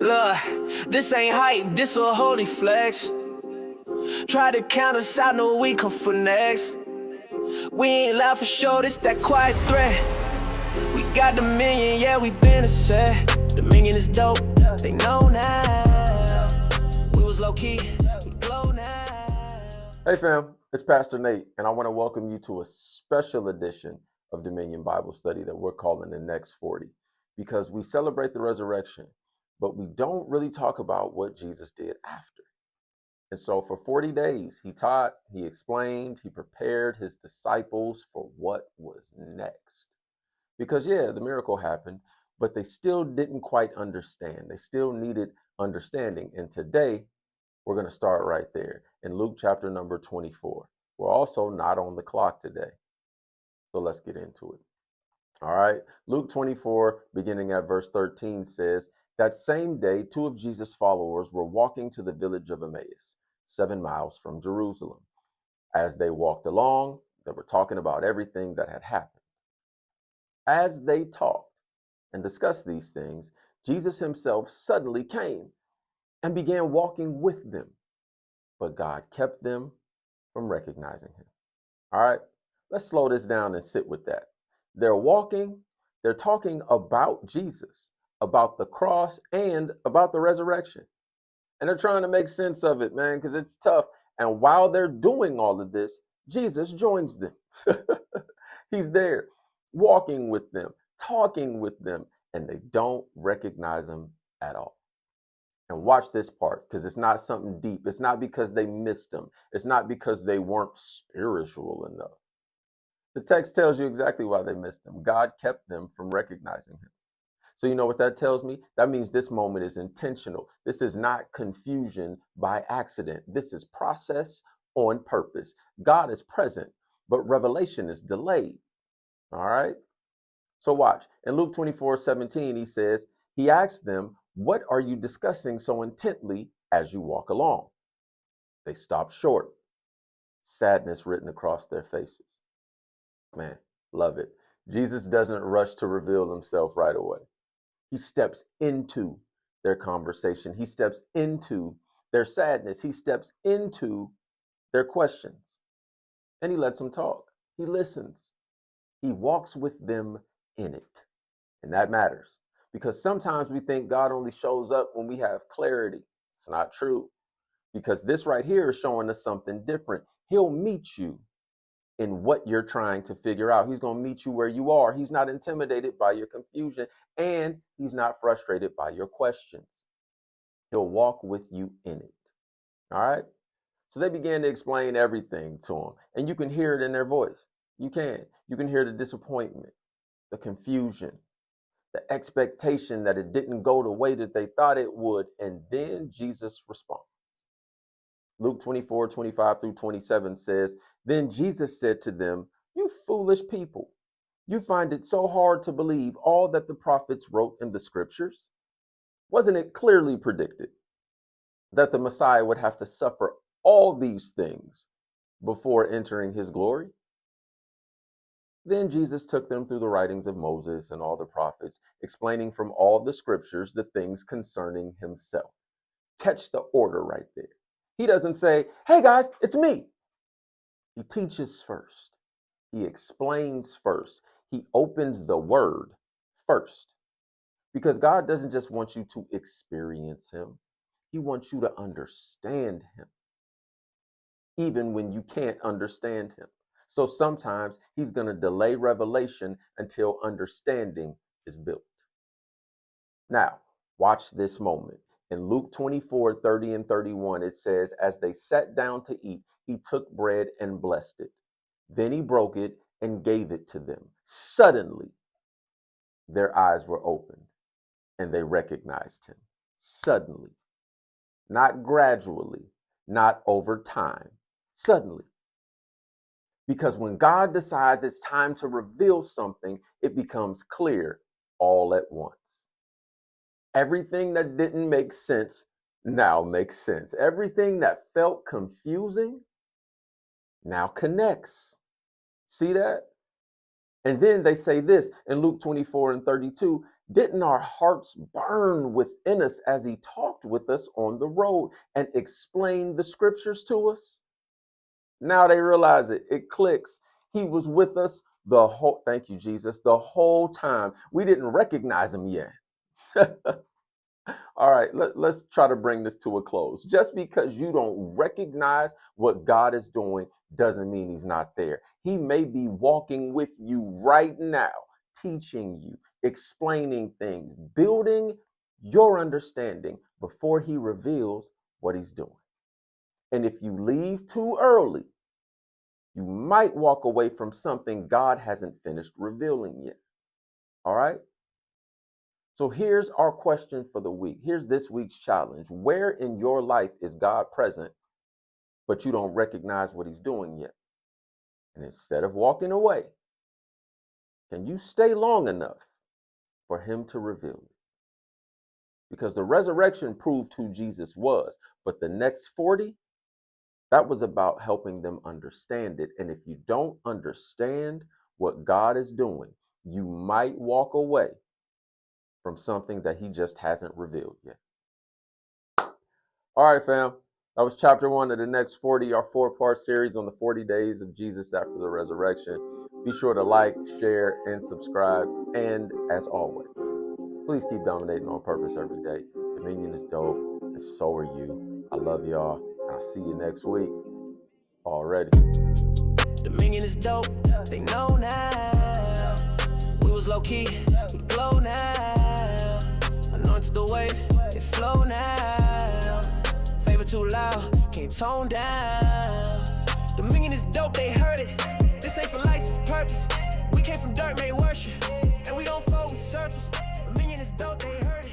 Look, this ain't hype, this a holy flex. Try to count us out, no we come for next. We ain't loud for sure, this that quiet threat. We got the million, yeah, we been a set. The million is dope, they know now. We was low key, we glow now. Hey fam, it's Pastor Nate, and I want to welcome you to a special edition of Dominion Bible Study that we're calling the Next 40, because we celebrate the resurrection, but we don't really talk about what Jesus did after. And so for 40 days, he taught, he explained, he prepared his disciples for what was next. Because yeah, the miracle happened, but they still didn't quite understand. They still needed understanding. And today, we're going to start right there in Luke chapter number 24. We're also not on the clock today. So let's get into it. All right. Luke 24, beginning at verse 13, says, that same day, two of Jesus' followers were walking to the village of Emmaus, 7 miles from Jerusalem. As they walked along, they were talking about everything that had happened. As they talked and discussed these things, Jesus himself suddenly came and began walking with them, but God kept them from recognizing him. All right, let's slow this down and sit with that. They're walking, they're talking about Jesus, about the cross, and about the resurrection. And they're trying to make sense of it, man, because it's tough. And while they're doing all of this, Jesus joins them. He's there, walking with them, talking with them, and they don't recognize him at all. And watch this part, because it's not something deep. It's not because they missed him. It's not because they weren't spiritual enough. The text tells you exactly why they missed him. God kept them from recognizing him. So you know what that tells me? That means this moment is intentional. This is not confusion by accident. This is process on purpose. God is present, but revelation is delayed. All right? So watch. In Luke 24:17, he says, he asked them, what are you discussing so intently as you walk along? They stopped short, sadness written across their faces. Man, love it. Jesus doesn't rush to reveal himself right away. He steps into their conversation. He steps into their sadness. He steps into their questions. And he lets them talk. He listens. He walks with them in it. And that matters, because sometimes we think God only shows up when we have clarity. It's not true, because this right here is showing us something different. He'll meet you in what you're trying to figure out. He's going to meet you where you are. He's not intimidated by your confusion, and he's not frustrated by your questions. He'll walk with you in it. All right? So they began to explain everything to him, and you can hear it in their voice. You can. You can hear the disappointment, the confusion, the expectation that it didn't go the way that they thought it would. And then Jesus responds. Luke 24:25-27 says, then Jesus said to them, you foolish people, you find it so hard to believe all that the prophets wrote in the scriptures? Wasn't it clearly predicted that the Messiah would have to suffer all these things before entering his glory? Then Jesus took them through the writings of Moses and all the prophets, explaining from all the scriptures the things concerning himself. Catch the order right there. He doesn't say, hey guys, it's me. He teaches first. He explains first. He opens the word first. Because God doesn't just want you to experience him. He wants you to understand him, even when you can't understand him. So sometimes he's going to delay revelation until understanding is built. Now, watch this moment. In Luke 24:30-31, it says, as they sat down to eat, he took bread and blessed it. Then he broke it and gave it to them. Suddenly, their eyes were opened and they recognized him. Suddenly, not gradually, not over time, suddenly. Because when God decides it's time to reveal something, it becomes clear all at once. Everything that didn't make sense now makes sense. Everything that felt confusing now connects. See that? And then they say this in Luke 24:32, Didn't our hearts burn within us as he talked with us on the road and explained the scriptures to us? Now they realize it. It clicks. He was with us the whole, thank you, Jesus, the whole time. We didn't recognize him yet. All right, let's try to bring this to a close. Just because you don't recognize what God is doing doesn't mean he's not there. He may be walking with you right now, teaching you, explaining things, building your understanding before he reveals what he's doing. And if you leave too early, you might walk away from something God hasn't finished revealing yet. All right? So here's our question for the week. Here's this week's challenge. Where in your life is God present, but you don't recognize what he's doing yet? And instead of walking away, can you stay long enough for him to reveal it? Because the resurrection proved who Jesus was, but the next 40, that was about helping them understand it. And if you don't understand what God is doing, you might walk away from something that he just hasn't revealed yet. All right, fam. That was chapter 1 of the next 40, our 4-part series on the 40 days of Jesus after the resurrection. Be sure to like, share, and subscribe. And as always, please keep dominating on purpose every day. Dominion is dope, and so are you. I love y'all, and I'll see you next week. Already. Dominion is dope, they know now. We was low key, we glow now. Anointed the way, it flow now. Favor too loud, can't tone down. Dominion is dope, they heard it. This ain't for lights, it's purpose. We came from dirt, made worship. And we don't fold, we surface. Dominion is dope, they heard it.